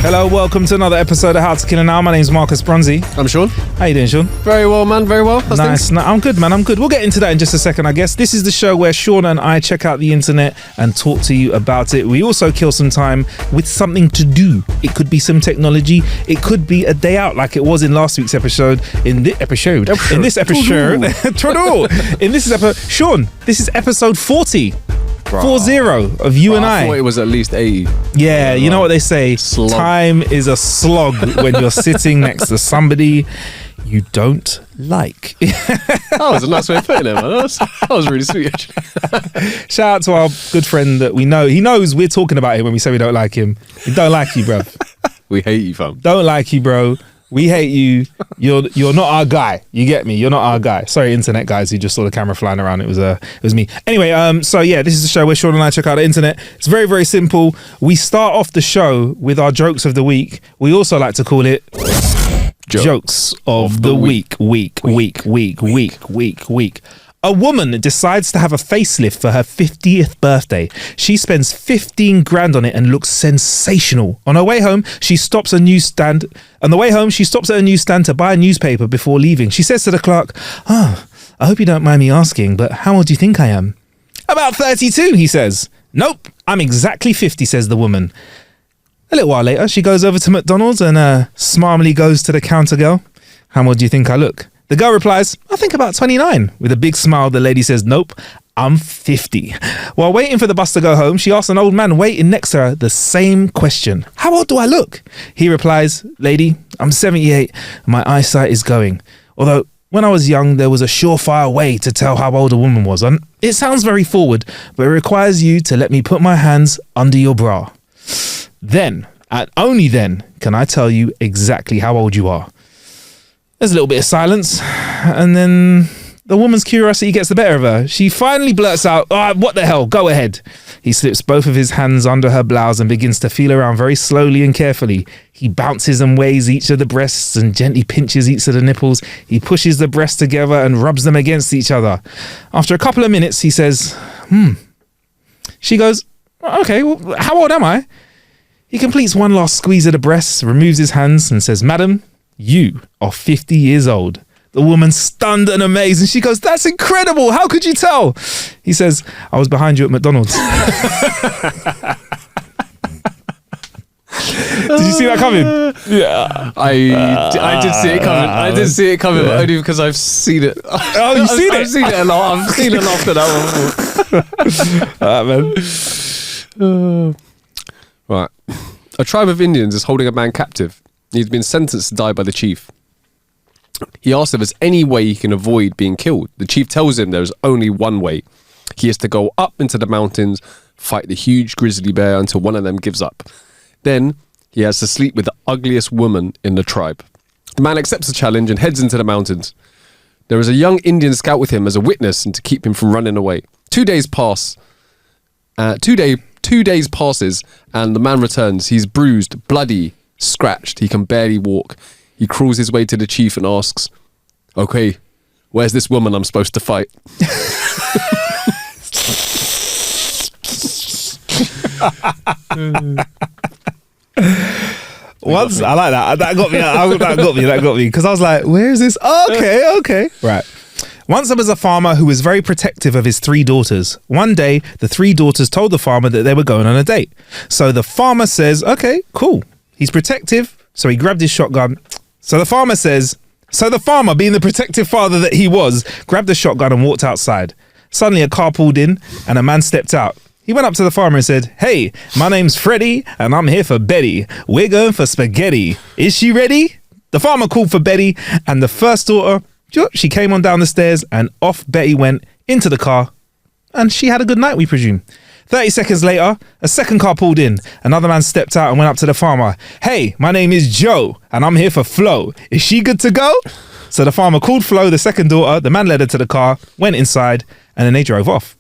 Hello, welcome to another episode of How to Kill an Hour. My name's Marcus Bronzy. I'm Sean. How you doing, Sean? Very well, man. Very well. How's Nice. things? No, I'm good, man. I'm good. We'll get into that in just a second, I guess. This is the show where Sean and I check out the internet and talk to you about it. We also kill some time with something to do. It could be some technology. It could be a day out, like it was in last week's episode. In this episode, Sean, this is Sean. This is episode 40. 40 of you and I. I thought it was at least 80. Yeah, you know what they say. Slog. Time is a slog when you're sitting next to somebody you don't like. That was a nice way of putting it, man. That was really sweet, actually. Shout out to our good friend that we know. He knows we're talking about him when we say we don't like him. We don't like you, bro. We hate you, fam. Don't like you, bro. We hate you. You're not our guy. You get me? You're not our guy. Sorry, internet guys who just saw the camera flying around. It was me. Anyway, so yeah, this is the show where Sean and I check out the internet. It's very, very simple. We start off the show with our jokes of the week. We also like to call it jokes of the week. Week. A woman decides to have a facelift for her 50th birthday. She spends 15 grand on it and looks sensational. On her way home, she stops at a newsstand. On the way home, she stops at a newsstand to buy a newspaper before leaving. She says to the clerk, I hope you don't mind me asking, but how old do you think I am? About 32, he says. Nope, I'm exactly 50, says the woman. A little while later, she goes over to McDonald's and smartly goes to the counter girl. How old do you think I look? The girl replies, I think about 29. With a big smile, the lady says, nope, I'm 50. While waiting for the bus to go home, she asks an old man waiting next to her the same question. How old do I look? He replies, lady, I'm 78 and my eyesight is going. Although when I was young, there was a surefire way to tell how old a woman was. And it sounds very forward, but it requires you to let me put my hands under your bra. Then, and only then, can I tell you exactly how old you are. There's a little bit of silence, and then the woman's curiosity gets the better of her. She finally blurts out, what the hell, go ahead. He slips both of his hands under her blouse and begins to feel around very slowly and carefully. He bounces and weighs each of the breasts and gently pinches each of the nipples. He pushes the breasts together and rubs them against each other. After a couple of minutes, he says, She goes, okay, well, how old am I? He completes one last squeeze of the breasts, removes his hands and says, Madam, you are 50 years old. The woman's stunned and amazed, and she goes, that's incredible. How could you tell? He says, I was behind you at McDonald's. Did you see that coming? Yeah. I did see it coming. I did see it coming, but only because I've seen it. Oh, you've seen it? I've seen it a lot. I've seen it after that one. Man. Right. A tribe of Indians is holding a man captive. He's been sentenced to die by the chief. He asks if there's any way he can avoid being killed. The chief tells him there's only one way. He has to go up into the mountains, fight the huge grizzly bear until one of them gives up. Then he has to sleep with the ugliest woman in the tribe. The man accepts the challenge and heads into the mountains. There is a young Indian scout with him as a witness and to keep him from running away. 2 days pass. 2 days passes and the man returns. He's bruised, bloody, scratched. He can barely walk. He crawls his way to the chief and asks, okay, where's this woman I'm supposed to fight? Once I like that. That got me. Because I was like, where is this? Okay. Right. Once there was a farmer who was very protective of his 3 daughters. One day, the 3 daughters told the farmer that they were going on a date. So the farmer says, okay, cool. He's protective. So he grabbed his shotgun. So the farmer, being the protective father that he was, grabbed the shotgun and walked outside. Suddenly a car pulled in and a man stepped out. He went up to the farmer and said, hey, my name's Freddie and I'm here for Betty. We're going for spaghetti. Is she ready? The farmer called for Betty and the first daughter, she came on down the stairs and off Betty went into the car and she had a good night, we presume. 30 seconds later, a second car pulled in. Another man stepped out and went up to the farmer. Hey, my name is Joe and I'm here for Flo. Is she good to go? So the farmer called Flo, the second daughter. The man led her to the car, went inside, and then they drove off.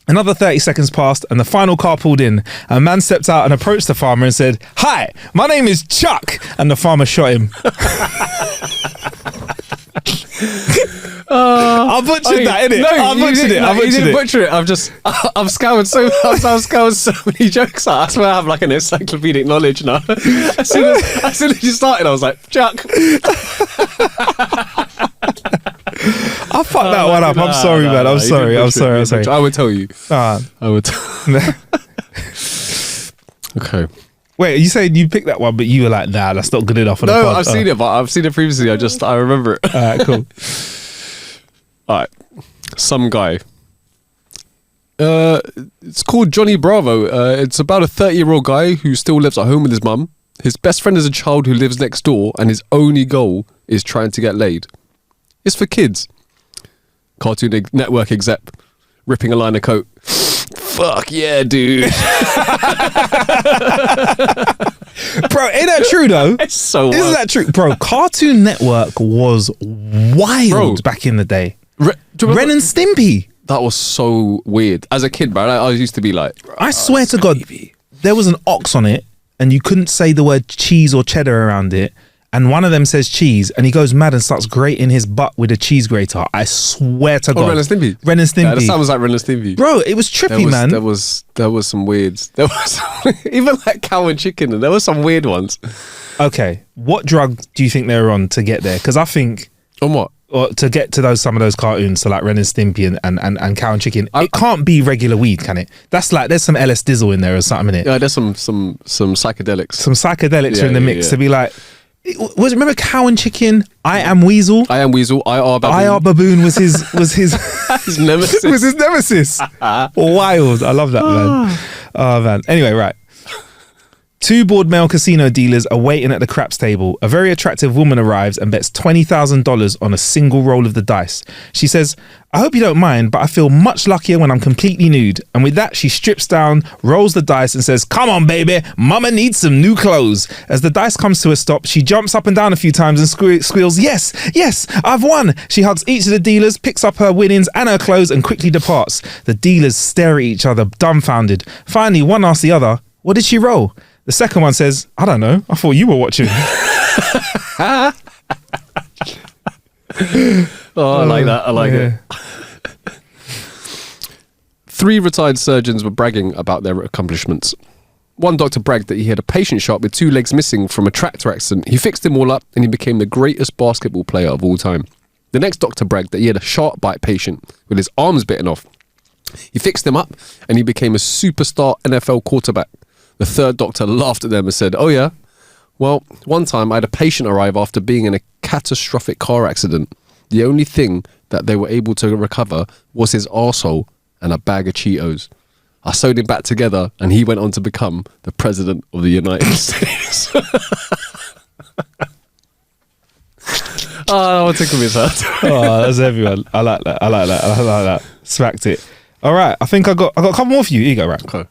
Another 30 seconds passed and the final car pulled in. A man stepped out and approached the farmer and said, hi, my name is Chuck. And the farmer shot him. I butchered that, innit? No, I butchered it. I you butchered didn't it. butcher it. I've scoured so many jokes out. That's why I have like an encyclopedic knowledge now. As soon as you started, I was like, Chuck. I fucked that one up. I'm sorry, man. I'm sorry. I'm sorry. I would tell you. I would. Okay. Wait, you saying you picked that one, but you were like, nah, that's not good enough for the No, pod. I've seen it, but I've seen it previously. I remember it. All right, cool. All right. Some guy. It's called Johnny Bravo. It's about a 30-year-old guy who still lives at home with his mum. His best friend is a child who lives next door, and his only goal is trying to get laid. It's for kids. Cartoon Network exec ripping a line of coat. Fuck yeah, dude. Bro, ain't that true though? It's so wild. Isn't that true? Bro, Cartoon Network was wild back in the day. Do you remember- Ren and Stimpy. That was so weird. As a kid, man, I used to be like... I swear to God, there was an ox on it and you couldn't say the word cheese or cheddar around it. And one of them says cheese and he goes mad and starts grating his butt with a cheese grater. I swear to God. Ren and Stimpy. Ren and Stimpy. Yeah, that sounds like Ren and Stimpy. Bro, it was trippy, man. There was some weirds. There was even like cow and chicken, and there were some weird ones. Okay, what drug do you think they were on to get there? Because I think... On what? Or to get to some of those cartoons, so like Ren and Stimpy and Cow and Chicken, it can't be regular weed, can it? That's like there's some LS Dizzle in there or something in it. Yeah, there's some psychedelics. Some psychedelics are in the mix to be like. Remember Cow and Chicken? I Am Weasel. I Am Weasel. I Are Baboon. I Are Baboon was his his nemesis. was his nemesis. Wild. I love that, man. Oh man. Anyway, right. Two bored male casino dealers are waiting at the craps table. A very attractive woman arrives and bets $20,000 on a single roll of the dice. She says, I hope you don't mind, but I feel much luckier when I'm completely nude. And with that, she strips down, rolls the dice and says, come on, baby, mama needs some new clothes. As the dice comes to a stop, she jumps up and down a few times and squeals, yes, I've won. She hugs each of the dealers, picks up her winnings and her clothes and quickly departs. The dealers stare at each other, dumbfounded. Finally, one asks the other, what did she roll? The second one says, I don't know. I thought you were watching. I like that. I like it. 3 retired surgeons were bragging about their accomplishments. One doctor bragged that he had a patient shot with 2 legs missing from a tractor accident. He fixed them all up and he became the greatest basketball player of all time. The next doctor bragged that he had a shark bite patient with his arms bitten off. He fixed them up and he became a superstar NFL quarterback. The third doctor laughed at them and said, oh yeah? Well, one time I had a patient arrive after being in a catastrophic car accident. The only thing that they were able to recover was his arsehole and a bag of Cheetos. I sewed him back together and he went on to become the president of the United States. Oh, that tickle me that. Oh, that's everyone. I like that. Smacked it. All right, I think I got a couple more for you. Here you go, right? Okay.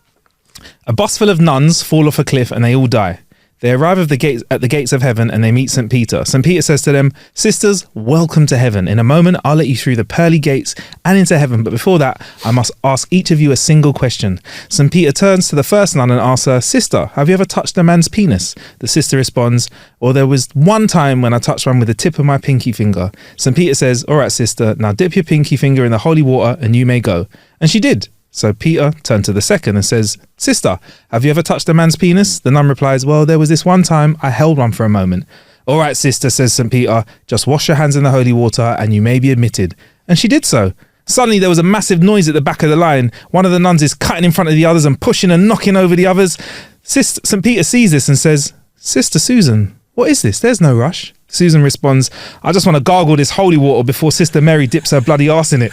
A bus full of nuns fall off a cliff and they all die. They arrive at the gates of heaven and they meet St. Peter. St. Peter says to them, sisters, welcome to heaven. In a moment, I'll let you through the pearly gates and into heaven. But before that, I must ask each of you a single question. St. Peter turns to the first nun and asks her, sister, have you ever touched a man's penis? The sister responds, well, there was one time when I touched one with the tip of my pinky finger. St. Peter says, all right, sister, now dip your pinky finger in the holy water and you may go. And she did. So Peter turned to the second and says, sister, have you ever touched a man's penis? The nun replies, well, there was this one time I held one for a moment. All right, sister, says St. Peter, just wash your hands in the holy water and you may be admitted. And she did so. Suddenly there was a massive noise at the back of the line. One of the nuns is cutting in front of the others and pushing and knocking over the others. St. Peter sees this and says, Sister Susan, what is this? There's no rush. Susan responds, I just want to gargle this holy water before Sister Mary dips her bloody arse in it.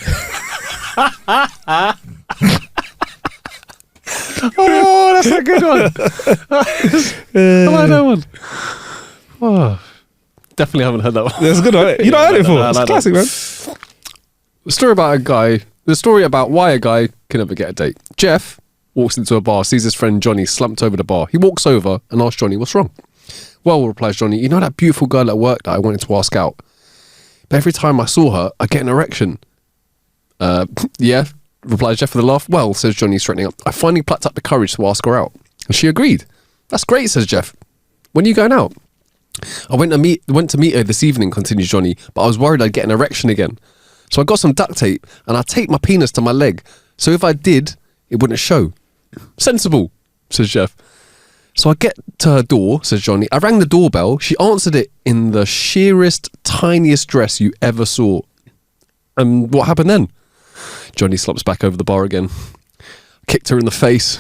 Oh, that's a good one. I like that one. Oh, definitely haven't heard that one. That's a good one. You not heard it before. It's classic, man. The story about why a guy can never get a date. Jeff walks into a bar, sees his friend Johnny slumped over the bar. He walks over and asks Johnny, what's wrong? Well, replies Johnny, you know that beautiful girl at work that I wanted to ask out? But every time I saw her, I get an erection. Yeah, replies Jeff with a laugh. Well, says Johnny, straightening up, I finally plucked up the courage to ask her out. And she agreed. That's great, says Jeff. When are you going out? I went to meet her this evening, continues Johnny, but I was worried I'd get an erection again. So I got some duct tape and I taped my penis to my leg. So if I did, it wouldn't show. Sensible, says Jeff. So I get to her door, says Johnny. I rang the doorbell. She answered it in the sheerest, tiniest dress you ever saw. And what happened then? Johnny slops back over the bar again. Kicked her in the face.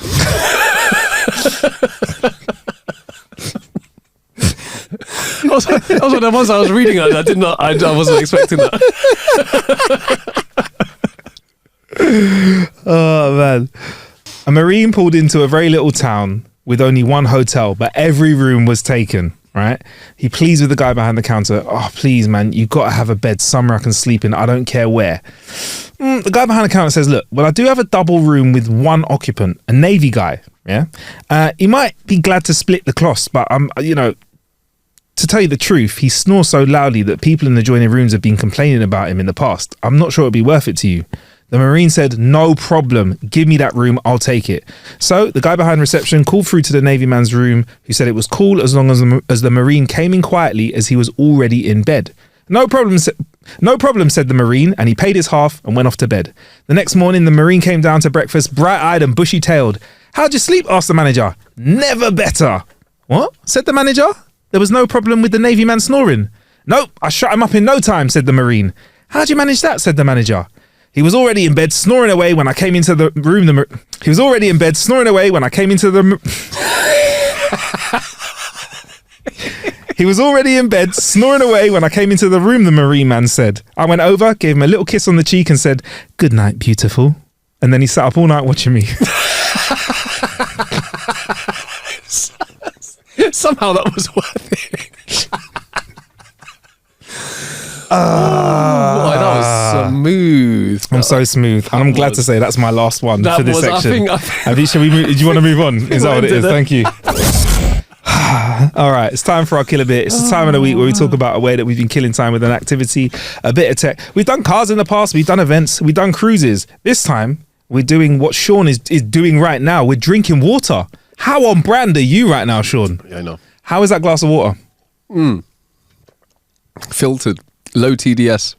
That was one of the ones I was reading. I wasn't expecting that. Oh, man. A Marine pulled into a very little town with only one hotel, but every room was taken, right? He pleads with the guy behind the counter. Oh, please, man, you got to have a bed somewhere I can sleep in. I don't care where. The guy behind the counter says, look, well, I do have a double room with one occupant, a Navy guy, yeah? He might be glad to split the cost, but, to tell you the truth, he snores so loudly that people in the adjoining rooms have been complaining about him in the past. I'm not sure it'd be worth it to you. The Marine said, no problem. Give me that room. I'll take it. So the guy behind reception called through to the Navy man's room, who said it was cool as long as the Marine came in quietly as he was already in bed. No problem, said the Marine, and he paid his half and went off to bed. The next morning, the Marine came down to breakfast, bright-eyed and bushy-tailed. How'd you sleep? Asked the manager. Never better. What? Said the manager. There was no problem with the Navy man snoring. Nope, I shut him up in no time, said the Marine. How'd you manage that? Said the manager. He was already in bed snoring away when I came into the room. He was already in bed snoring away when I came into the. He was already in bed snoring away when I came into the room. The Marine man said. I went over, gave him a little kiss on the cheek, and said, "Good night, beautiful." And then he sat up all night watching me. Somehow that was worth it. Boy, that was smooth. I'm so smooth, and I'm glad to say that's my last one for this section. I think Shall we move? Do you want to move on? Is that what it is? Thank you. All right, it's time for our Kill a Bit. It's the time of the week where we talk about a way that we've been killing time with an activity, a bit of tech. We've done cars in the past, we've done events, we've done cruises. This time, we're doing what Sean is doing right now. We're drinking water. How on brand are you right now, Sean? Yeah, I know. How is that glass of water? Filtered. Low TDS.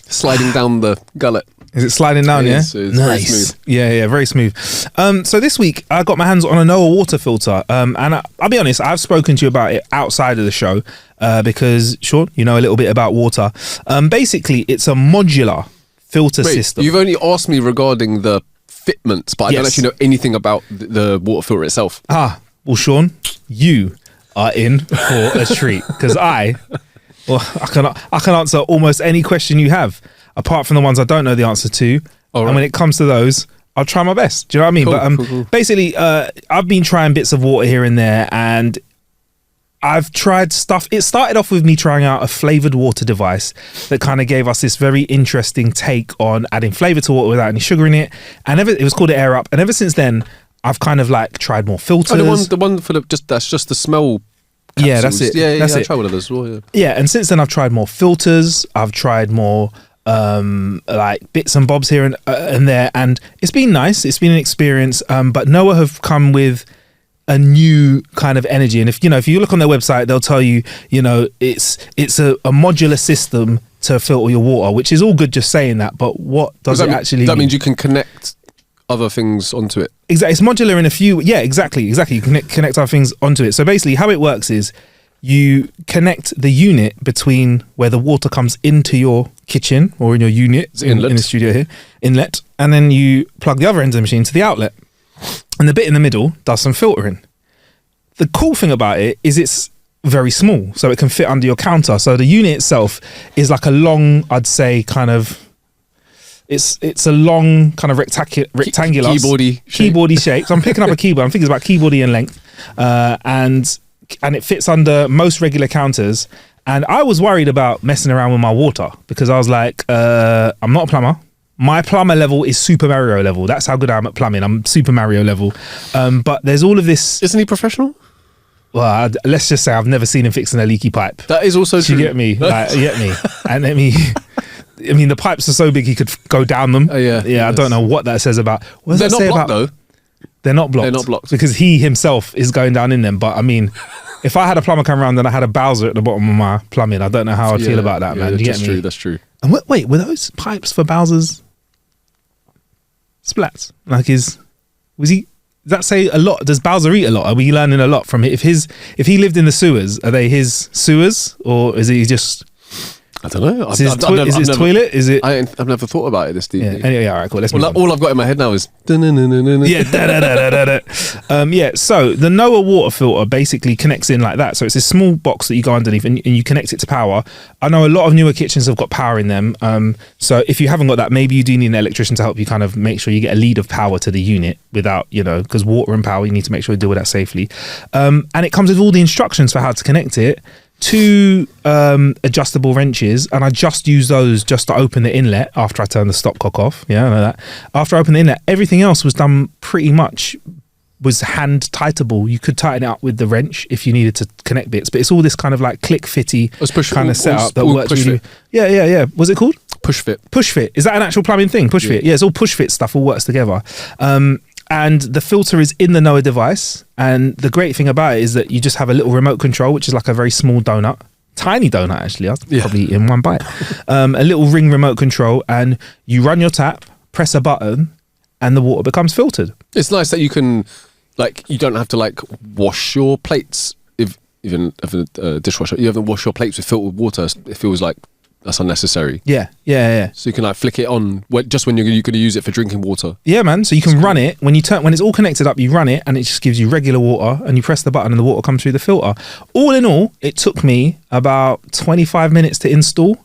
Sliding down the gullet. Is it sliding down, yeah? It's nice. Very smooth. Yeah, very smooth. So this week, I got my hands on a Noa water filter. And I'll be honest, I've spoken to you about it outside of the show because, Sean, you know a little bit about water. Basically, it's a modular filter system. You've only asked me regarding the fitments, but I don't actually know anything about the water filter itself. Well, Sean, you are in for a treat because I can answer almost any question you have, apart from the ones I don't know the answer to. Right. And when it comes to those, I'll try my best. Do you know what I mean? Cool. Basically, I've been trying bits of water here and there, and I've tried stuff. It started off with me trying out a flavored water device that kind of gave us this very interesting take on adding flavor to water without any sugar in it. And it was called Air Up. And ever since then, I've kind of like tried more filters. The one for that's just the smell. Capsules. Yeah, that's it. Yeah, that's I it. tried one of those as well. Yeah, and since then I've tried more filters. I've tried more like bits and bobs here and there, and it's been nice. It's been an experience. But Noa have come with a new kind of energy, and if you look on their website, they'll tell you, it's a modular system to filter your water, which is all good just saying that. But what does it actually mean? That means you can connect other things onto it. Exactly, it's modular in a few. Yeah, exactly. You can connect other things onto it. So basically, how it works is you connect the unit between where the water comes into your kitchen or in your unit in the studio here, inlet, and then you plug the other end of the machine to the outlet, and the bit in the middle does some filtering. The cool thing about it is it's very small, so it can fit under your counter. So the unit itself is like a long, I'd say, kind of. It's a long kind of rectangular keyboardy shape. So I'm picking up a keyboard. I'm thinking it's about keyboardy in length, and it fits under most regular counters. And I was worried about messing around with my water because I was like, I'm not a plumber. My plumber level is Super Mario level. That's how good I am at plumbing. I'm Super Mario level. But there's all of this. Isn't he professional? Well, let's just say I've never seen him fixing a leaky pipe. That is also true. You get me? You get me? And I mean, the pipes are so big he could go down them. I don't know what that says about. What does They're that not say blocked about, though. They're not blocked. They're not blocked because he himself is going down in them. But I mean, if I had a plumber come around and I had a Bowser at the bottom of my plumbing, I don't know how I'd feel about that, man. You that's get me? true. That's true. And wait, were those pipes for Bowser's splats? Like, was he? Does that say a lot? Does Bowser eat a lot? Are we learning a lot from it? If he lived in the sewers, are they his sewers, or is he just? I don't know. Is his toilet? Is it? I've never thought about it this deep. Yeah. Anyway, all right, cool. Let's move on. All I've got in my head now is Yeah. So the Noa water filter basically connects in like that. So it's a small box that you go underneath and you connect it to power. I know a lot of newer kitchens have got power in them. So if you haven't got that, maybe you do need an electrician to help you kind of make sure you get a lead of power to the unit without, because water and power, you need to make sure you deal with that safely. And it comes with all the instructions for how to connect it. 2 adjustable wrenches, and I just use those just to open the inlet after I turn the stopcock off. Yeah, I know that. After I open the inlet, everything else was done pretty much was hand tightable. You could tighten it up with the wrench if you needed to connect bits, but it's all this kind of like click fitty kind of setup that works really. Yeah. Was it called? Push fit. Push fit. Is that an actual plumbing thing? Push fit. Yeah, it's all push fit stuff. All works together. And the filter is in the Noa device. And the great thing about it is that you just have a little remote control, which is like a very small donut. Tiny donut, actually. I'll probably eat in one bite. A little ring remote control. And you run your tap, press a button, and the water becomes filtered. It's nice that you can, you don't have to, wash your plates. Even a dishwasher, you haven't washed your plates with filtered water. It feels like that's unnecessary. Yeah. So you can flick it on just when you're going to use it for drinking water. Yeah, man. So you can run it when it's all connected up. You run it, and it just gives you regular water. And you press the button, and the water comes through the filter. All in all, it took me about 25 minutes to install.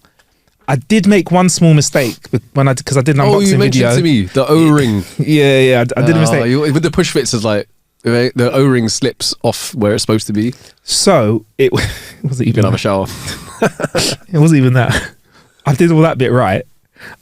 I did make one small mistake because I did an unboxing video. Oh, you mentioned to me the O-ring. Yeah. I did a mistake with the push fits. It's the O-ring slips off where it's supposed to be. So it wasn't even. Have a shower. It wasn't even that. I did all that bit right.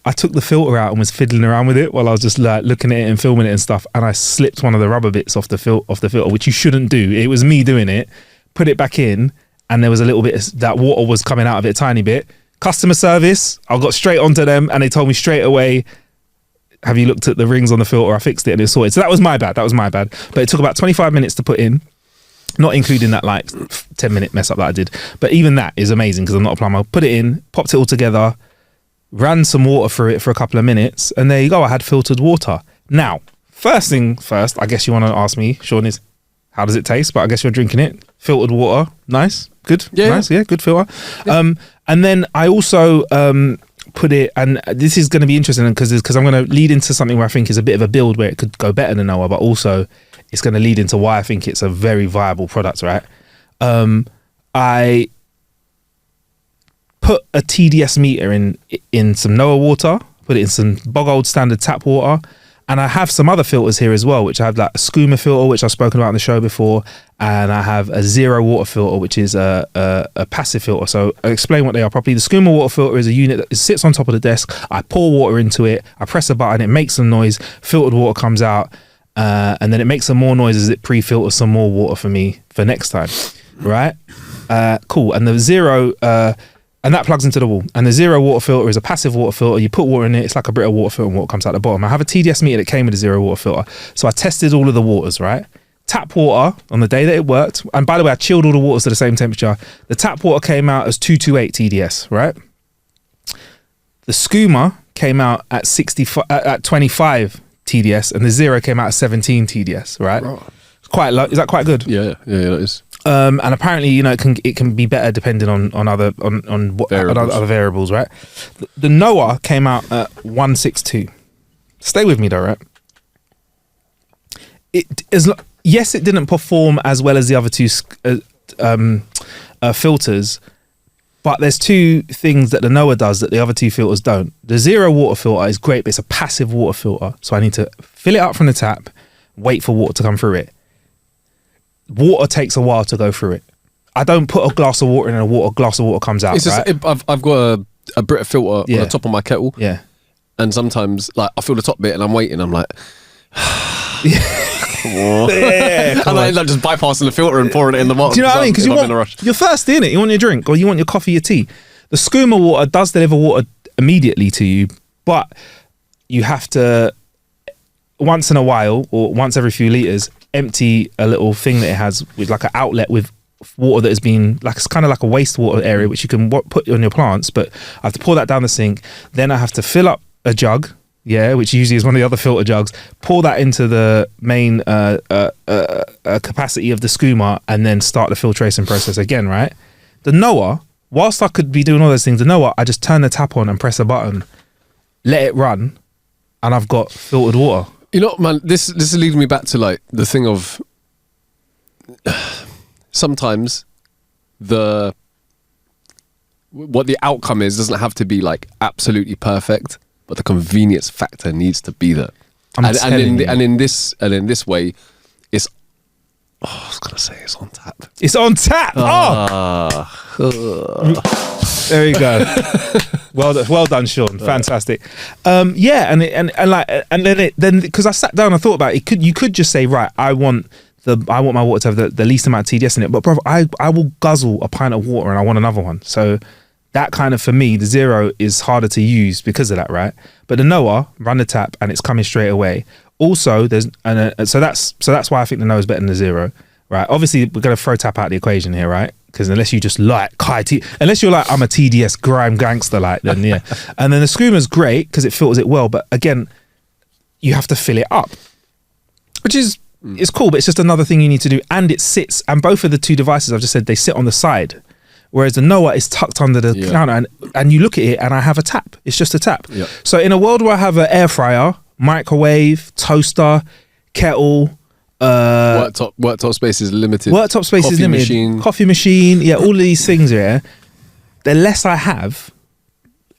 I took the filter out and was fiddling around with it while I was just looking at it and filming it and stuff. And I slipped one of the rubber bits off the filter, which you shouldn't do. It was me doing it. Put it back in, and there was a little bit that water was coming out of it, a tiny bit. Customer service, I got straight onto them, and they told me straight away, "Have you looked at the rings on the filter? I fixed it and it's sorted." So that was my bad. But it took about 25 minutes to put in. Not including that 10-minute mess up that I did. But even that is amazing because I'm not a plumber. Put it in, popped it all together, ran some water through it for a couple of minutes, and there you go. I had filtered water. Now, first thing first, I guess you want to ask me, Sean, is how does it taste? But I guess you're drinking it. Filtered water. Nice. Good. Yeah. Nice. Yeah, good filter. Yeah. And then I also put it, and this is going to be interesting because I'm going to lead into something where I think is a bit of a build where it could go better than Noa, but also it's going to lead into why I think it's a very viable product, right? I put a TDS meter in some Noa water, put it in some bog old standard tap water, and I have some other filters here as well, which I have a skooma filter, which I've spoken about on the show before, and I have a zero water filter, which is a passive filter. So I'll explain what they are properly. The skooma water filter is a unit that sits on top of the desk. I pour water into it, I press a button, it makes some noise, filtered water comes out, and then it makes some more noise as it pre-filters some more water for me for next time, right? Cool. And the zero, and that plugs into the wall. And the zero water filter is a passive water filter. You put water in it, it's like a Brita water filter, and water comes out the bottom. I have a TDS meter that came with a zero water filter. So I tested all of the waters, right? Tap water on the day that it worked. And by the way, I chilled all the waters to the same temperature. The tap water came out as 228 TDS, right? The skooma came out at 25 TDS, and the zero came out at 17 TDS, right? It's quite low. Is that quite good? Yeah, that is. And apparently, it can be better depending on other variables, right? The Noa came out at 162. Stay with me though, right? Yes, it didn't perform as well as the other two filters, but there's two things that the Noa does that the other two filters don't. The zero water filter is great, but it's a passive water filter, so I need to fill it up from the tap, wait for water to come through it. Water takes a while to go through it. I don't put a glass of water in and a glass of water comes out. It's just, right? I've got a Brita filter on the top of my kettle. Yeah. And sometimes I feel the top bit and I'm waiting. I'm like, yeah, and I just bypassing the filter and pouring it in the bottom. Do you know what I mean? Because you're thirsty, innit? You want your drink or you want your coffee, your tea. The skooma water does deliver water immediately to you, but you have to, once in a while or once every few litres, empty a little thing that it has with like an outlet with water that has been like, it's kind of like a wastewater area which you can put on your plants, but I have to pour that down the sink. Then I have to fill up a jug, which usually is one of the other filter jugs, pour that into the main capacity of the skooma, and then start the filtration process again, right? The Noa, whilst I could be doing all those things, the Noa, I just turn the tap on and press a button, let it run, and I've got filtered water. You know, man, this is leading me back to like the thing of sometimes what the outcome is doesn't have to be like absolutely perfect, but the convenience factor needs to be there. And in this way, it's I was gonna say it's on tap. It's on tap. There you go. Well done, Sean. Fantastic. Then because I sat down and thought about it, you could just say, right, I want my water to have the least amount of TDS in it, but bro, I will guzzle a pint of water and I want another one. So that kind of, for me, the zero is harder to use because of that, right? But the Noa, run the tap and it's coming straight away. Also, so that's why I think the Noa is better than the zero, right? Obviously, we're going to throw tap out of the equation here, right? Because unless you just like unless you're like, I'm a TDS grime gangster, like, then yeah. And then the skooma's great because it filters it well, but again, you have to fill it up, which is it's cool, but it's just another thing you need to do. And it sits, and both of the two devices I've just said, they sit on the side, whereas the Noa is tucked under the counter, and you look at it and I have a tap. It's just a tap. Yeah. So in a world where I have an air fryer, microwave, toaster, kettle, worktop space is limited. Worktop space is limited. Machine. Coffee machine, all of these things here. The less I have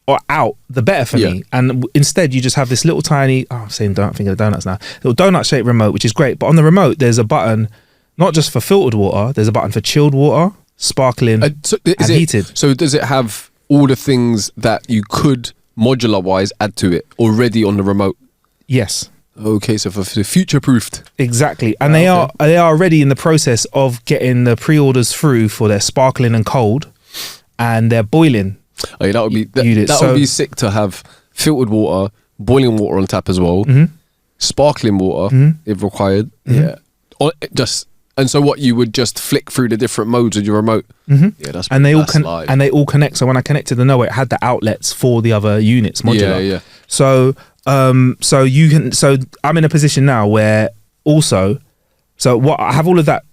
or out, the better for me. And instead, you just have this little tiny. I'm thinking of donuts now. Little donut-shaped remote, which is great. But on the remote, there's a button, not just for filtered water. There's a button for chilled water, sparkling, and heated. So does it have all the things that you could modular-wise add to it already on the remote? Yes. Okay, so for future-proofed. Exactly. And they are already in the process of getting the pre-orders through for their sparkling and cold and their boiling. Oh, yeah, that would be sick to have filtered water, boiling water on tap as well, sparkling water if required. Yeah. And so what, you would just flick through the different modes of your remote. Yeah, that's and they all connect. So when I connected the Noa, it had the outlets for the other units modular. Yeah. So I'm in a position now where I have all of that.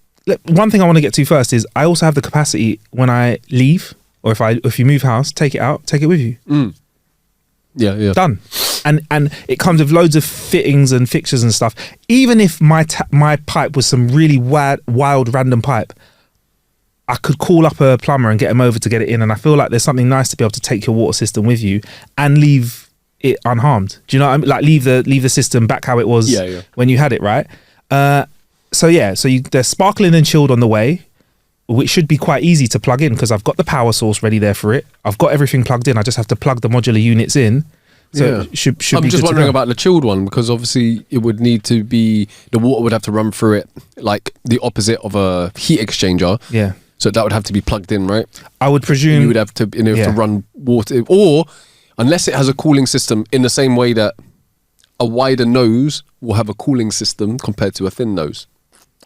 One thing I want to get to first is I also have the capacity when I leave, or if you move house, take it out, take it with you. Yeah. Done. And it comes with loads of fittings and fixtures and stuff. Even if my pipe was some really wild random pipe, I could call up a plumber and get him over to get it in. And I feel like there's something nice to be able to take your water system with you and leave it unharmed. Do you know what I mean? Like leave the system back how it was when you had it, right? So they're sparkling and chilled on the way, which should be quite easy to plug in because I've got the power source ready there for it. I've got everything plugged in. I just have to plug the modular units in. So it should I'm be just good wondering to go. about the chilled one, because obviously it would need to be, the water would have to run through it like the opposite of a heat exchanger. Yeah. So that would have to be plugged in, right? I would presume you would have to to run water, or unless it has a cooling system in the same way that a wider nose will have a cooling system compared to a thin nose.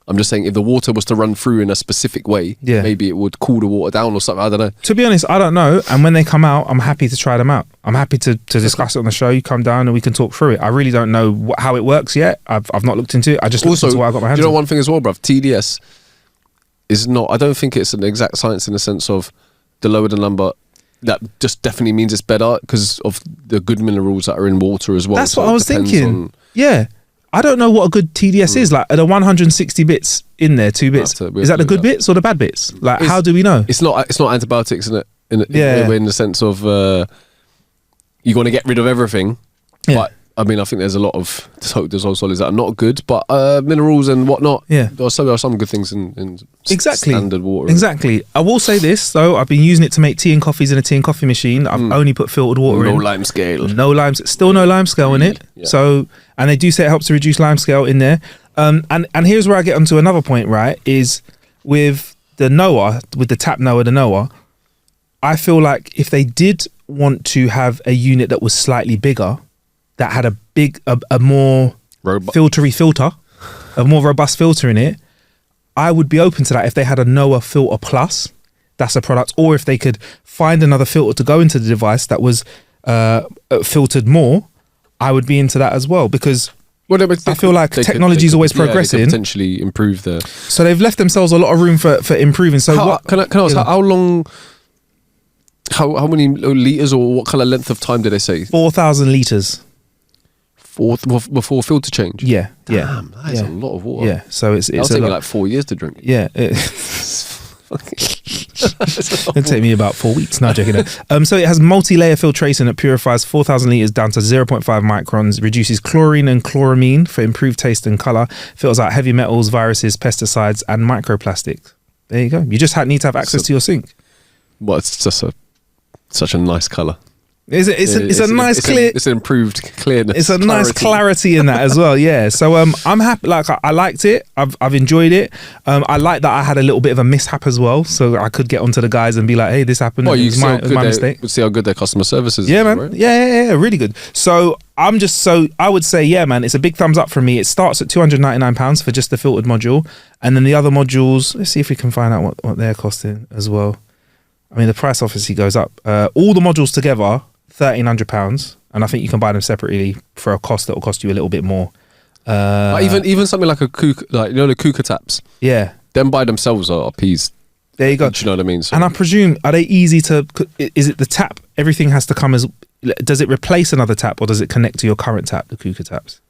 I'm just saying, if the water was to run through in a specific way, maybe it would cool the water down or something. I don't know. To be honest, I don't know. And when they come out, I'm happy to try them out. I'm happy to discuss it on the show. You come down and we can talk through it. I really don't know how it works yet. I've not looked into it. I just looked into what I got my hands on. You know one thing as well, bruv? TDS is not, I don't think it's an exact science in the sense of the lower the number, that just definitely means it's better because of the good minerals that are in water as well. That's what I was thinking. Yeah. I don't know what a good TDS is. Like, are the 160 bits in there, 2 bits? Is that the good bits or the bad bits? Like, how do we know? It's not antibiotics in it. In the sense of you're going to get rid of everything. Yeah. But I mean, I think there's a lot of dissolved solids that are not good, but minerals and whatnot. Yeah, there are some good things in standard water. Exactly. I will say this though: I've been using it to make tea and coffees in a tea and coffee machine. I've only put filtered water in. No lime scale. Still no lime scale in it. Yeah. So, and they do say it helps to reduce lime scale in there. And here's where I get onto another point. Right, is with the Noa, with the Tap Noa, the Noa. I feel like if they did want to have a unit that was slightly bigger, that had a more filter, a more robust filter in it, I would be open to that if they had a Noa Filter Plus. That's a product. Or if they could find another filter to go into the device that was filtered more, I would be into that as well, because I feel like technology is always progressing. They could potentially improve the. So they've left themselves a lot of room for improving. So can I ask how long? How many liters or what kind of length of time did they say? 4,000 liters. Before filter change. Yeah, Damn, that is a lot of water. Yeah, so it's taking like 4 years to drink. Yeah. It'll take me about 4 weeks. No, joking. So it has multi-layer filtration that purifies 4,000 litres down to 0.5 microns, reduces chlorine and chloramine for improved taste and colour, filters out heavy metals, viruses, pesticides and microplastics. There you go. You just need to have access to your sink. Well, it's just such a nice colour. It's an improved clearness. It's a nice clarity in that as well. Yeah. So I'm happy. Like I liked it. I've enjoyed it. I like that I had a little bit of a mishap as well, so I could get onto the guys and be like, "Hey, this happened. It was my mistake." See how good their customer service is. Yeah, man. Right? Yeah, really good. So I would say, yeah, man, it's a big thumbs up from me. It starts at £299 for just the filtered module, and then the other modules. Let's see if we can find out what they're costing as well. I mean, the price obviously goes up. All the modules together, £1,300, and I think you can buy them separately for a cost that will cost you a little bit more. Even something like the Kuka taps. Yeah, them by themselves are peas. There you go. Do you know what I mean? So, and I presume, are they easy to? Is it the tap? Everything has to come as. Does it replace another tap, or does it connect to your current tap? The Kuka taps.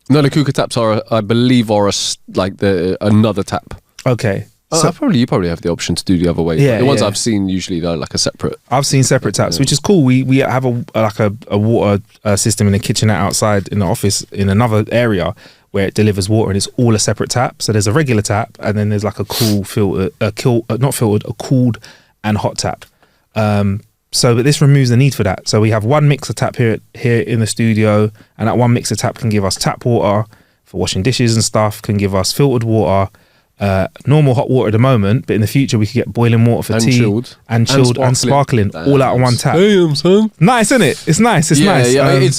No, the Kuka taps I believe, another tap. Okay. So you probably have the option to do the other way. Yeah, the ones I've seen usually they're like a separate. I've seen separate taps, which is cool. We have a water system in the kitchenette outside in the office in another area where it delivers water, and it's all a separate tap. So there's a regular tap, and then there's like a cool filter, a cooled and hot tap. But this removes the need for that. So we have one mixer tap here in the studio, and that one mixer tap can give us tap water for washing dishes and stuff. Can give us filtered water. Normal hot water at the moment, but in the future we could get boiling water for tea and sparkling all out on one tap. Damn, son. Nice, isn't it? It's nice. It's nice. Yeah, it's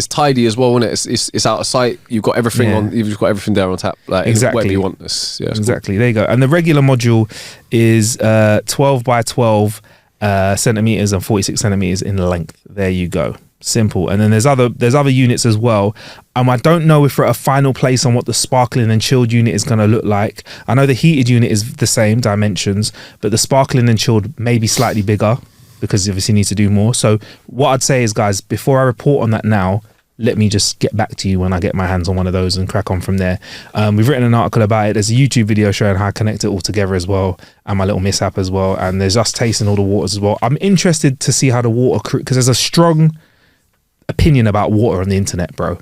tidy as well, isn't it? It's out of sight. You've got everything on. You've got everything there on tap. Like exactly. Whatever you want. Exactly. Cool. There you go. And the regular module is 12 by 12 centimeters and 46 centimeters in length. There you go. Simple. And then there's other units as well. I don't know if we're at a final place on what the sparkling and chilled unit is going to look like. I know the heated unit is the same dimensions, but the sparkling and chilled may be slightly bigger because you obviously need to do more. So what I'd say is, guys, before I report on that now, let me just get back to you when I get my hands on one of those and crack on from there. We've written an article about it. There's a YouTube video showing how I connect it all together as well, and my little mishap as well. And there's us tasting all the waters as well. I'm interested to see how the water, because there's a strong opinion about water on the internet, bro.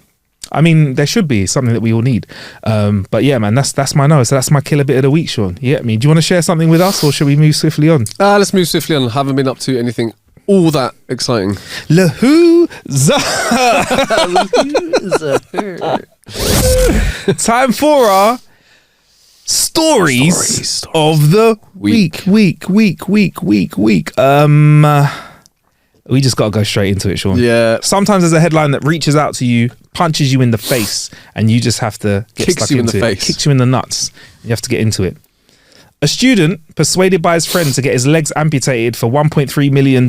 I mean, there should be something that we all need. But yeah, man, that's my no. So that's my killer bit of the week, Sean. You get me? Do you want to share something with us, or should we move swiftly on? Let's move swiftly on. Haven't been up to anything all that exciting. Time for our stories of the week. We just got to go straight into it, Sean. Yeah. Sometimes there's a headline that reaches out to you, punches you in the face, and you just have to get stuck into it. Kicks you in the nuts. You have to get into it. A student persuaded by his friend to get his legs amputated for $1.3 million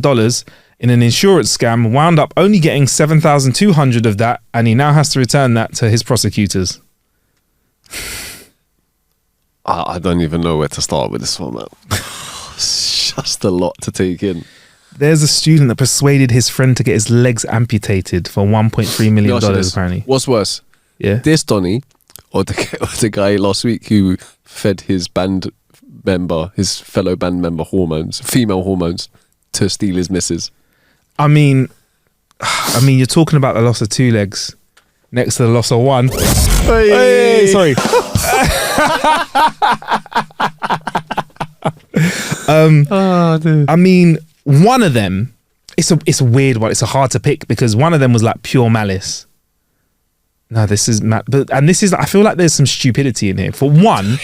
in an insurance scam wound up only getting $7,200 of that, and he now has to return that to his prosecutors. I don't even know where to start with this one, man. It's just a lot to take in. There's a student that persuaded his friend to get his legs amputated for $1.3 million, apparently. What's worse? Yeah. This Donny or the guy last week who fed his fellow band member female hormones to steal his missus? I mean, you're talking about the loss of 2 legs next to the loss of 1. Hey, sorry. I mean, one of them, it's a weird one. It's a hard to pick because one of them was like pure malice. No, this is mad. I feel like there's some stupidity in here. For one,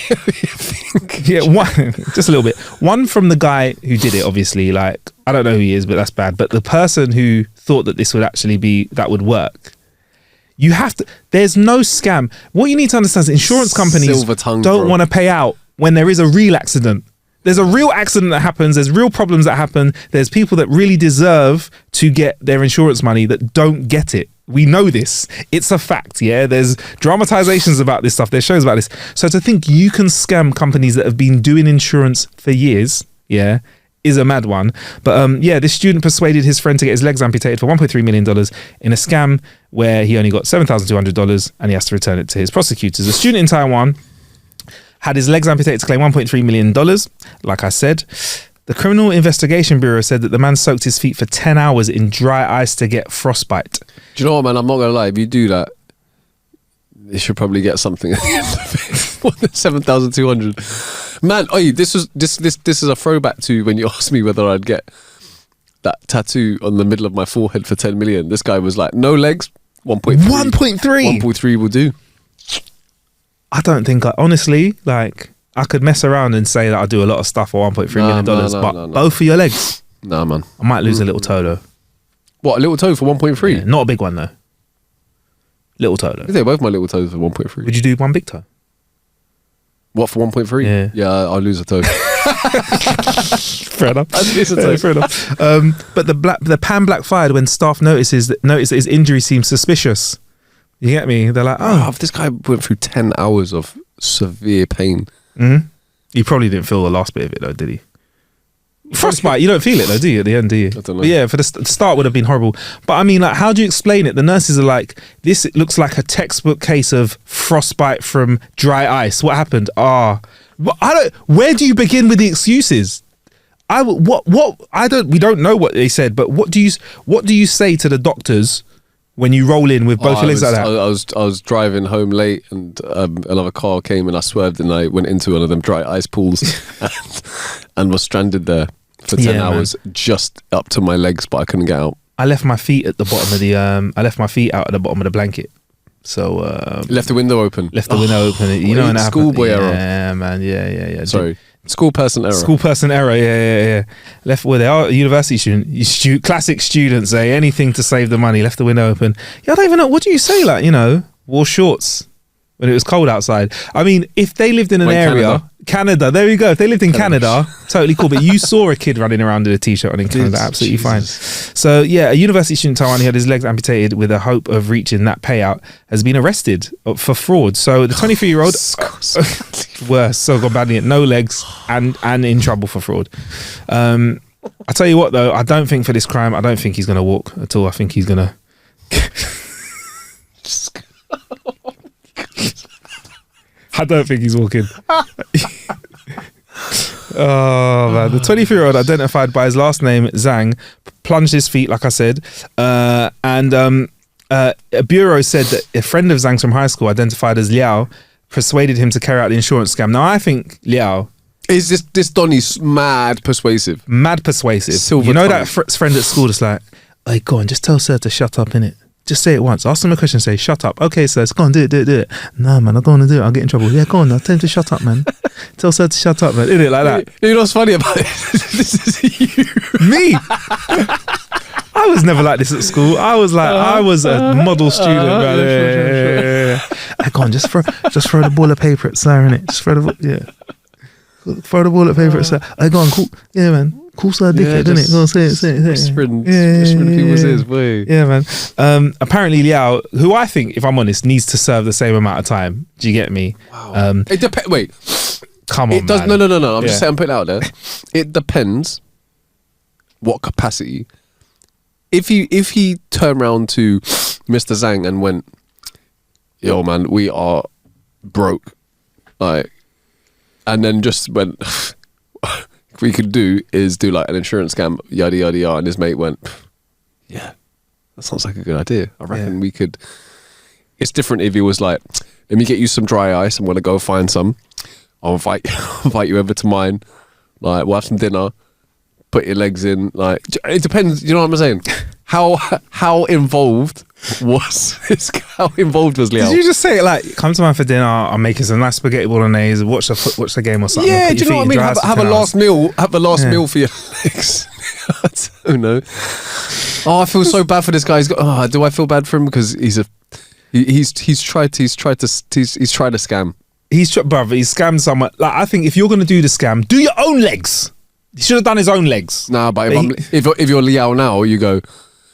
one, just a little bit. One from the guy who did it, obviously. Like, I don't know who he is, but that's bad. But the person who thought that this would actually that would work. You have to. There's no scam. What you need to understand is insurance companies Silver tongue, don't bro. want to pay out when there is a real accident. There's a real accident that happens. There's real problems that happen. There's people that really deserve to get their insurance money that don't get it. We know this. It's a fact, yeah? There's dramatizations about this stuff. There's shows about this. So to think you can scam companies that have been doing insurance for years, yeah, is a mad one. But yeah, this student persuaded his friend to get his legs amputated for $1.3 million in a scam where he only got $7,200 and he has to return it to his prosecutors. A student in Taiwan had his legs amputated to claim $1.3 million. Like I said, the Criminal Investigation Bureau said that the man soaked his feet for 10 hours in dry ice to get frostbite. Do you know what, man? I'm not going to lie. If you do that, you should probably get something at the end of it. 7,200. Man, this is a throwback to when you asked me whether I'd get that tattoo on the middle of my forehead for 10 million. This guy was like, no legs, 1.3. 1.3? 1.3 will do. I don't think, honestly, like, I could mess around and say that I do a lot of stuff for $1.3 million, but both of your legs, nah, man. I might lose a little toe though. What, a little toe for 1.3? Yeah, not a big one though. Little toe though. They're both my little toes for 1.3. Would you do one big toe? What, for 1.3? Yeah. I'll lose a toe. Fair enough. I'd lose a toe. Fair enough. But the pan black fired when staff notice that his injury seems suspicious. You get me? They're like, oh, This guy went through 10 hours of severe pain. Mm-hmm. He probably didn't feel the last bit of it though, did he? Frostbite, you don't feel it though, do you? At the end, do you? I don't know. But yeah, for the start would have been horrible. But I mean, like, how do you explain it? The nurses are like, this looks like a textbook case of frostbite from dry ice. What happened? Where do you begin with the excuses? We don't know what they said, but what do you say to the doctors when you roll in with both your legs like that? I was driving home late and another car came and I swerved and I went into one of them dry ice pools and was stranded there for 10 hours, just up to my legs, but I couldn't get out. I left my feet at the bottom of the I left my feet out at the bottom of the blanket. So left the window open. Left the window open. You know, schoolboy error. Yeah, man. Yeah. Sorry. School person error. School person error, yeah. Left where they are, university student, classic students, anything to save the money, left the window open. Yeah, I don't even know, what do you say, like, wore shorts when it was cold outside? I mean, if they lived in an area, Canada, there we go, if they lived in Canada, totally cool, but you saw a kid running around with a t-shirt on in Canada, absolutely fine. So yeah, a university student in Taiwan who had his legs amputated with a hope of reaching that payout has been arrested for fraud. So the 23-year-old worse, so got badly, no legs and in trouble for fraud. I tell you what though, I don't think for this crime, I don't think he's gonna walk at all. I think he's gonna I don't think he's walking. Oh man, the 23-year-old identified by his last name Zhang plunged his feet, like I said, and a bureau said that a friend of Zhang's from high school, identified as Liao, persuaded him to carry out the insurance scam. Now I think Liao is this Donny's mad persuasive. Silver tongue. That friend at school that's like, hey, go on, just tell sir to shut up, innit? Just say it once. Ask him a question, say, shut up. Okay, sir, go on, do it. No, man, I don't want to do it. I'll get in trouble. Yeah, go on, I'll tell him to shut up, man. Tell sir to shut up, man. Innit, like that. You know what's funny about it? This is you. Me? I was never like this at school. I was a model student, man. Yeah. Hey, go on, just throw the ball of paper at sir, innit? Just throw the ball of paper at sir. Hey, go on, cool. Yeah, man. Cool sir, dickhead, innit? Go on, say it. Whispering people's ears, boy. Yeah, man. Apparently Liao, who I think, if I'm honest, needs to serve the same amount of time. Do you get me? Wow. It depends. Wait. Come on, man. No. I'm just saying, I'm putting it out there. It depends what capacity. If he turned around to Mr. Zhang and went, yo, man, we are broke. Like, and then just went... we could do like an insurance scam, yada yada yada, and his mate went, yeah, that sounds like a good idea. I reckon we could. It's different if he was like, let me get you some dry ice, I'm gonna go find some, I'll invite you over to mine, like we'll have some dinner, put your legs in, like it depends, you know what I'm saying? How involved was Liao? Did you just say it like, come to mine for dinner, I'll make you some nice spaghetti bolognese, watch the game or something? Yeah, do you know what I mean? Have a last meal for your legs. I don't know. Oh, I feel so bad for this guy. Do I feel bad for him because he's He's tried a scam. He's scammed someone. Like, I think if you're going to do the scam, do your own legs. He should have done his own legs. Nah, but if you're Liao now, you go,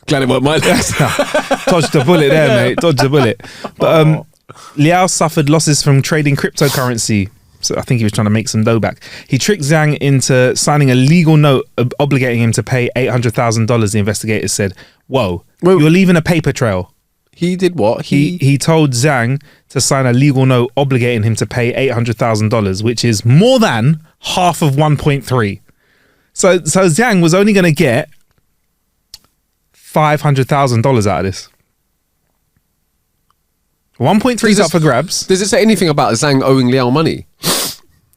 glad it weren't my legs. Dodged the bullet there, mate. Dodged the bullet. But Liao suffered losses from trading cryptocurrency. So I think he was trying to make some dough back. He tricked Zhang into signing a legal note obligating him to pay $800,000. The investigators said, "Whoa, you're leaving a paper trail." He did what? He told Zhang to sign a legal note obligating him to pay $800,000, which is more than half of 1.3. So Zhang was only going to get $500,000 out of this. 1.3 is up for grabs. Does it say anything about Zhang owing Liao money?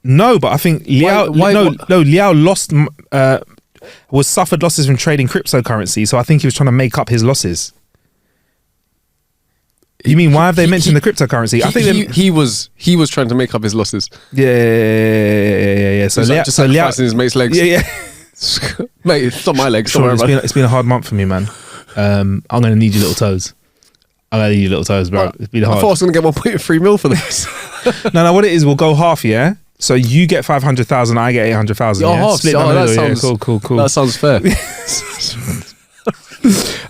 No, but I think Liao Liao lost suffered losses from trading cryptocurrency, so I think he was trying to make up his losses. You mean why have they mentioned the cryptocurrency? I think he was trying to make up his losses. Yeah. So Liao, just sacrificing his mate's legs. Yeah. Mate, it's not my legs. Sean, it's been a hard month for me, man. I'm gonna need your little toes. Bro. It's been hard. I thought I was gonna get 1.3 mil for this. No. What it is, we'll go half. Yeah. So you get 500,000, I get 800,000. Yeah. Half. Split That sounds cool. That sounds fair.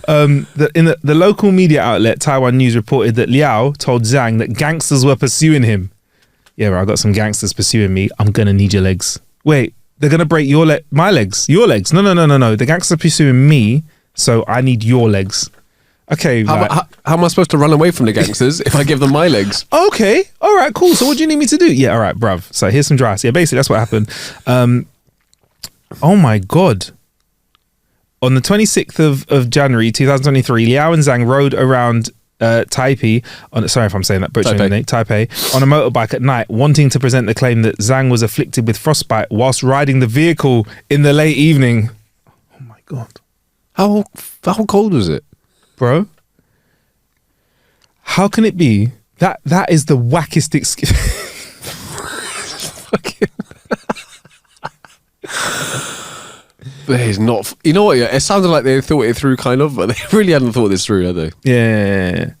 The local media outlet Taiwan News reported that Liao told Zhang that gangsters were pursuing him. Yeah, bro, I got some gangsters pursuing me. I'm gonna need your legs. Wait, they're gonna break my legs? Your legs? No. The gangsters are pursuing me, so I need your legs. Okay, how am I supposed to run away from the gangsters if I give them my legs? Okay, all right, cool. So what do you need me to do? Yeah, all right, bruv. So here's some dry ice. Yeah, basically that's what happened. Oh my God. On the 26th of January 2023, Liao and Zhang rode around Taipei, sorry if I'm saying that, Taipei, on a motorbike at night, wanting to present the claim that Zhang was afflicted with frostbite whilst riding the vehicle in the late evening. Oh my God. How cold was it? Bro, how can it be? That is the wackest excuse. But it's not. You know what? Yeah, it sounded like they thought it through, kind of, but they really hadn't thought this through, had they? Yeah.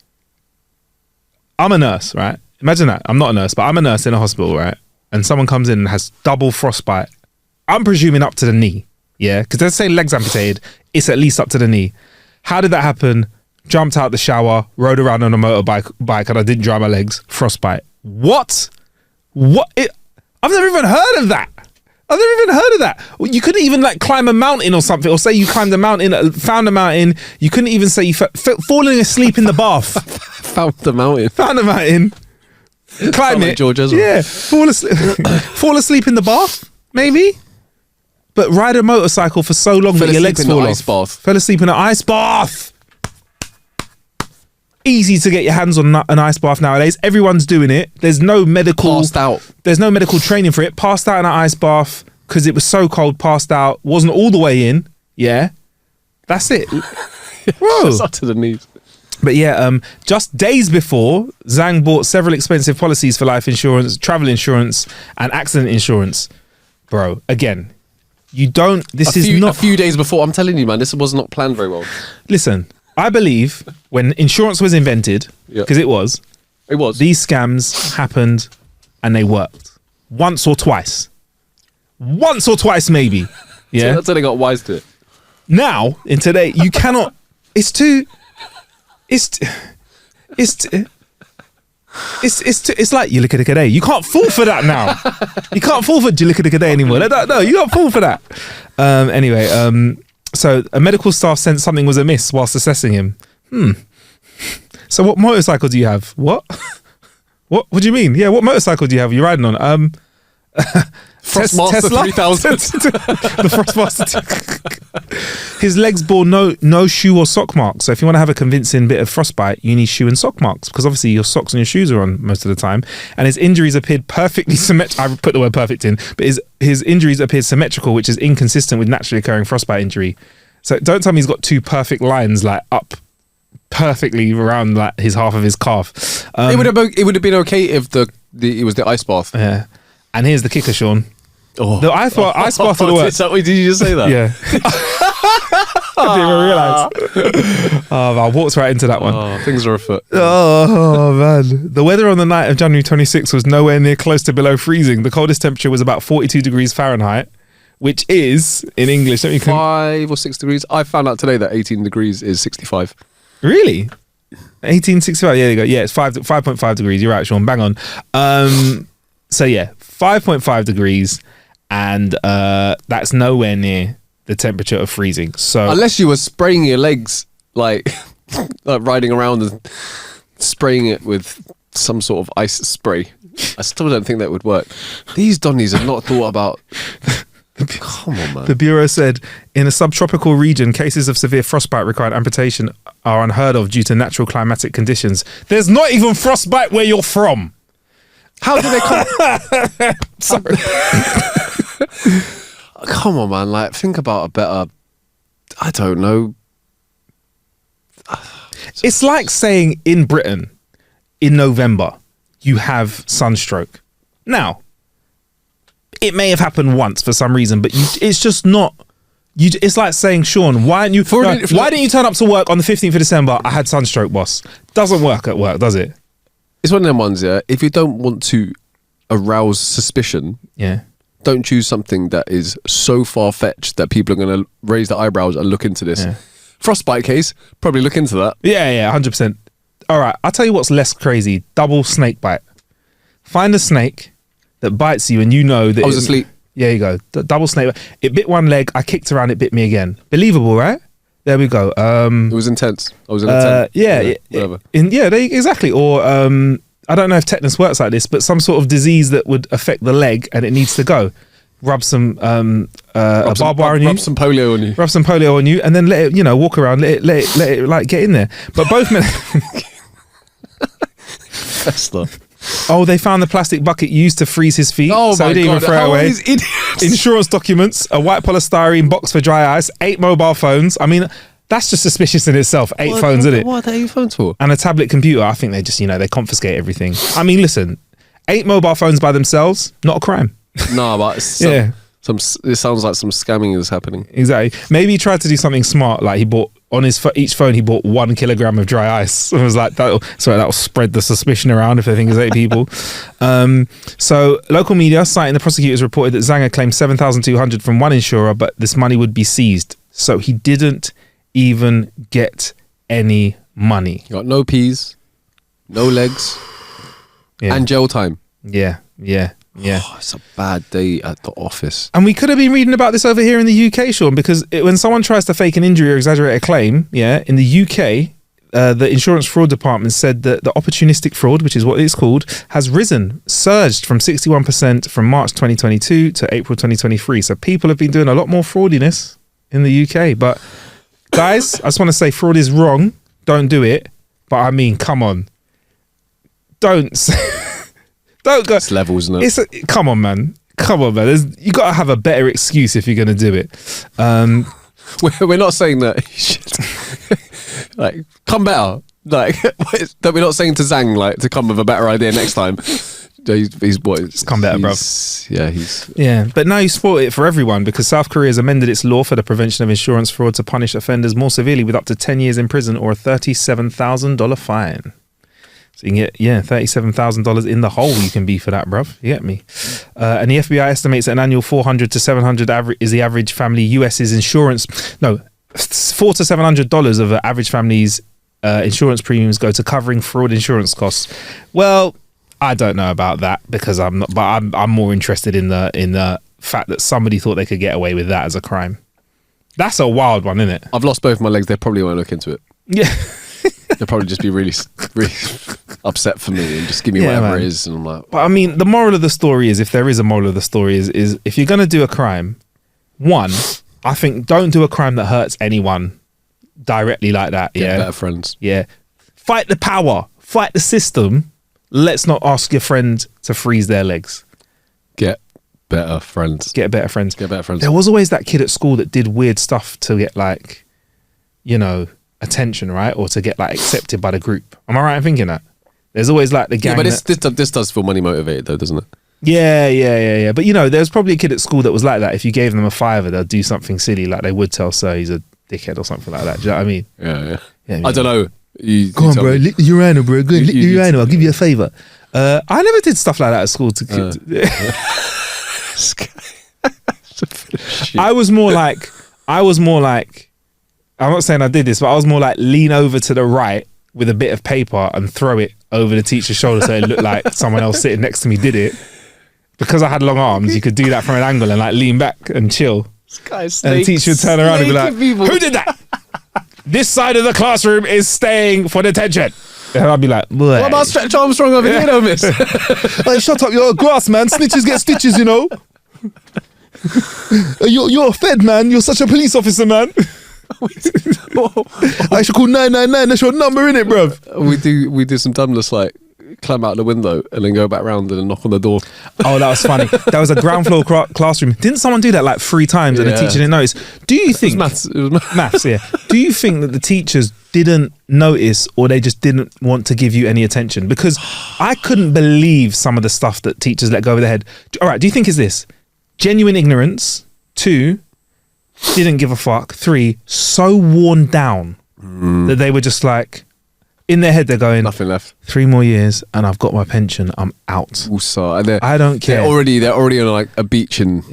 I'm a nurse, right? Imagine that. I'm not a nurse, but I'm a nurse in a hospital, right? And someone comes in and has double frostbite. I'm presuming up to the knee, yeah? Because they say legs amputated, it's at least up to the knee. How did that happen? Jumped out the shower, rode around on a motorbike, and I didn't dry my legs. Frostbite. What? I've never even heard of that. You couldn't even like climb a mountain or something, or say you climbed a mountain, found a mountain. You couldn't even say you falling asleep in the bath. Found the mountain. Climb it. George Ezra. Yeah. Fall asleep in the bath, maybe. But ride a motorcycle for so long that your legs fall off. Fell asleep in an ice bath. Easy to get your hands on an ice bath nowadays. Everyone's doing it. There's no medical training for it. Passed out in an ice bath because it was so cold. Passed out. Wasn't all the way in. Yeah, that's it. Whoa. It's up to the knees. But yeah, just days before, Zhang bought several expensive policies for life insurance, travel insurance, and accident insurance. Bro, again, you don't. A few days before. I'm telling you, man, this was not planned very well. Listen. I believe when insurance was invented, because it was, these scams happened and they worked once or twice maybe. Yeah, that's how they got wise to it. Now in today, you cannot. It's like you look at a day. You can't fall for that now. You can't fall for you look at a day anymore. No, you can't fall for that. Anyway. So a medical staff sensed something was amiss whilst assessing him. So what motorcycle do you have? What? What do you mean? Yeah, what motorcycle do you have? You're riding on? Frostmaster 3000. The Frostmaster. His legs bore no shoe or sock marks. So if you want to have a convincing bit of frostbite, you need shoe and sock marks because obviously your socks and your shoes are on most of the time. And his injuries appeared perfectly symmetrical. I put the word perfect in, but his injuries appeared symmetrical, which is inconsistent with naturally occurring frostbite injury. So don't tell me he's got two perfect lines like up perfectly around like his half of his calf. It would have been okay if it was the ice bath. Yeah. And here's the kicker, Sean. Oh. The ice bath of the work. Did you just say that? Yeah. I didn't even realise. Oh, I walked right into that one. Oh, things are afoot. Oh, man. The weather on the night of January 26th was nowhere near close to below freezing. The coldest temperature was about 42 degrees Fahrenheit, which is, in English, 5 or 6 degrees. I found out today that 18 degrees is 65. Really? 1865. Yeah, there you go. Yeah, it's 5.5 degrees. You're right, Sean. Bang on. So yeah, 5.5 degrees, and that's nowhere near the temperature of freezing. So unless you were spraying your legs like riding around and spraying it with some sort of ice spray, I still don't think that would work. These Donnies have not thought about. Come on, man. The Bureau said in a subtropical region, cases of severe frostbite requiring amputation are unheard of due to natural climatic conditions. There's not even frostbite where you're from. How do they come? Sorry. Come on, man. Like, think about a better. I don't know. It's like saying in Britain, in November, you have sunstroke. Now, it may have happened once for some reason, but it's just not. It's like saying, Sean, why didn't you turn up to work on the 15th of December? I had sunstroke, boss. Doesn't work at work, does it? It's one of them ones, yeah. If you don't want to arouse suspicion, yeah, don't choose something that is so far-fetched that people are going to raise their eyebrows and look into this. Yeah. Frostbite case, probably look into that. Yeah, 100%. All right, I'll tell you what's less crazy. Double snake bite. Find a snake that bites you and you know that... I was asleep. Yeah, you go. Double snake bite. It bit one leg, I kicked around, it bit me again. Believable, right? There we go. It was intense. I was in a tent. Whatever. Exactly. Or I don't know if tetanus works like this, but some sort of disease that would affect the leg and it needs to go. Rub some barbed wire on you. Rub some polio on you. Rub some polio on you, and then let it, walk around. Let it like get in there. But both men. Oh, they found the plastic bucket used to freeze his feet. Oh, so my he didn't God. even throw it away. Idiots. Insurance documents, a white polystyrene box for dry ice, 8 mobile phones. I mean, that's just suspicious in itself. 8 phones, isn't it? What are they 8 phones for? And a tablet computer. I think they just, they confiscate everything. I mean, listen, 8 mobile phones by themselves, not a crime. No, but it sounds like some scamming is happening. Exactly. Maybe he tried to do something smart, like he bought on each phone he bought 1 kilogram of dry ice. It was like that'll spread the suspicion around if they think it's 8 people. So local media citing the prosecutors reported that Zanger claimed $7,200 from one insurer, but this money would be seized. So he didn't even get any money. You got no peas, no legs, and jail time. Yeah. Oh, it's a bad day at the office. And we could have been reading about this over here in the UK, Sean, because when someone tries to fake an injury or exaggerate a claim, in the UK, the insurance fraud department said that the opportunistic fraud, which is what it's called, has surged from 61% from March 2022 to April 2023. So people have been doing a lot more fraudiness in the UK. But guys, I just want to say fraud is wrong. Don't do it. But I mean, come on. Don't go. It's levels, isn't it? Come on, man. You got to have a better excuse if you're going to do it. We're not saying that you should like come better. Like that we're not saying to Zhang to come with a better idea next time. He's come better, bro. Yeah. But now you spoil it for everyone because South Korea has amended its law for the prevention of insurance fraud to punish offenders more severely with up to 10 years in prison or a $37,000 fine. So you can get, $37,000 in the hole you can be for that, bruv. You get me? And the FBI estimates that an annual $400 to $700 is the average family US's insurance. No, $400 to $700 of an average family's insurance premiums go to covering fraud insurance costs. Well, I don't know about that because I'm not, but I'm more interested in the fact that somebody thought they could get away with that as a crime. That's a wild one, isn't it? I've lost both my legs. They probably won't look into it. Yeah. They'll probably just be really, really upset for me and just give me whatever it is. And I'm like, but I mean, the moral of the story is, if there is a moral of the story, is if you're going to do a crime, one, I think don't do a crime that hurts anyone directly like that. Get better friends. Yeah. Fight the power. Fight the system. Let's not ask your friend to freeze their legs. Get better friends. Get better friends. Get better friends. There was always that kid at school that did weird stuff to get attention, right? Or to get accepted by the group. Am I right in thinking that? There's always the gang. Yeah, but this does feel money motivated though, doesn't it? Yeah. But there's probably a kid at school that was like that. If you gave them a $5, they'll do something silly, like they would tell Sir he's a dickhead or something like that. Do you know what I mean? Yeah. I don't know. Go on, bro. Lick the urinal, bro. Go and lick the urinal. I'll give you a favour. I never did stuff like that at school. I was more like, I'm not saying I did this, but I was more like lean over to the right with a bit of paper and throw it over the teacher's shoulder so it looked like someone else sitting next to me did it. Because I had long arms, you could do that from an angle and like lean back and chill. And the teacher would turn around and be like, who did that? This side of the classroom is staying for detention. And I'd be like, boy. What about Stretch Armstrong over here, though, miss? Like, shut up, you're a grass, man. Snitches get stitches, you know. You're a fed, man. You're such a police officer, man. I should call 999. That's your number, innit, bruv? We do some dumbness like climb out the window and then go back round and then knock on the door. Oh, that was funny. That was a ground floor classroom. Didn't someone do that like 3 times and the teacher didn't notice? Do you think... It was maths, yeah. Do you think that the teachers didn't notice or they just didn't want to give you any attention? Because I couldn't believe some of the stuff that teachers let go over their head. All right, do you think it's this? Genuine ignorance. 2, didn't give a fuck. 3, so worn down that they were just like... In their head, they're going, nothing left. 3 more years and I've got my pension. I'm out. Also, and I don't care. They're already on like a beach and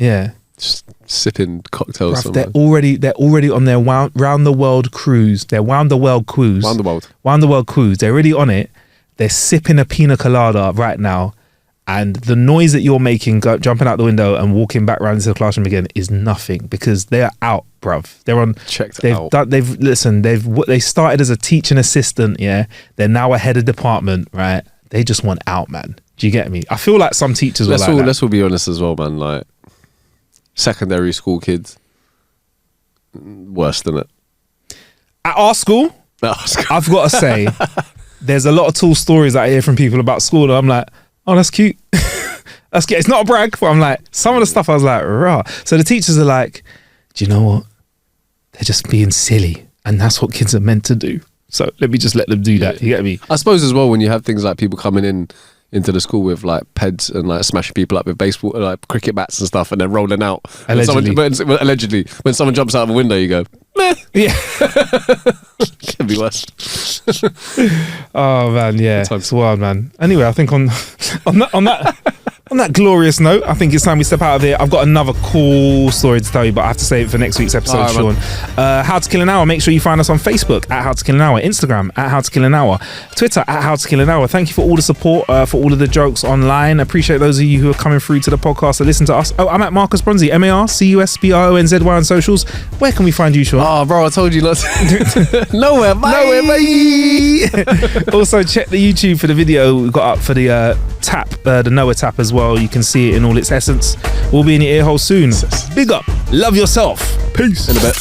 just sipping cocktails. Bruv, they're already on their round the world cruise. They're round the world cruise. Round the world. Round the world cruise. They're already on it. They're sipping a pina colada right now. And the noise that you're making, jumping out the window and walking back round into the classroom again is nothing because they're out, bruv. They're on. They started as a teaching assistant, yeah. They're now a head of department, right? They just want out, man. Do you get me? I feel like some teachers were like that. Let's all be honest as well, man. Like secondary school kids, worse than it. At our school, I've got to say, there's a lot of tall stories that I hear from people about school, and I'm like, oh, that's cute. That's cute. It's not a brag, but I'm like, some of the stuff I was like, rah. So the teachers are like, do you know what? They're just being silly. And that's what kids are meant to do. So let me just let them do that. You get me? I suppose as well, when you have things like people coming into the school with like peds and like smashing people up with baseball, like cricket bats and stuff, and then rolling out. Allegedly. Allegedly. When someone jumps out of a window, you go, meh. Yeah. Can be worse. Oh man, yeah, it's wild, man. Anyway, I think on that glorious note, I think it's time we step out of here. I've got another cool story to tell you, but I have to save it for next week's episode, Sean. How to Kill an Hour. Make sure you find us on Facebook at How to Kill an Hour, Instagram at How to Kill an Hour, Twitter at How to Kill an Hour. Thank you for all the support, for all of the jokes online. Appreciate those of you who are coming through to the podcast to listen to us. Oh, I'm at Marcus Bronzy, MarcusBronzy on socials. Where can we find you, Sean? Oh, bro, I told you not to. Nowhere, bye. Also, check the YouTube for the video we got up for the tap, the Noa Tap as well. You can see it in all its essence. We'll be in your ear hole soon. Big up. Love yourself. Peace. In a bit.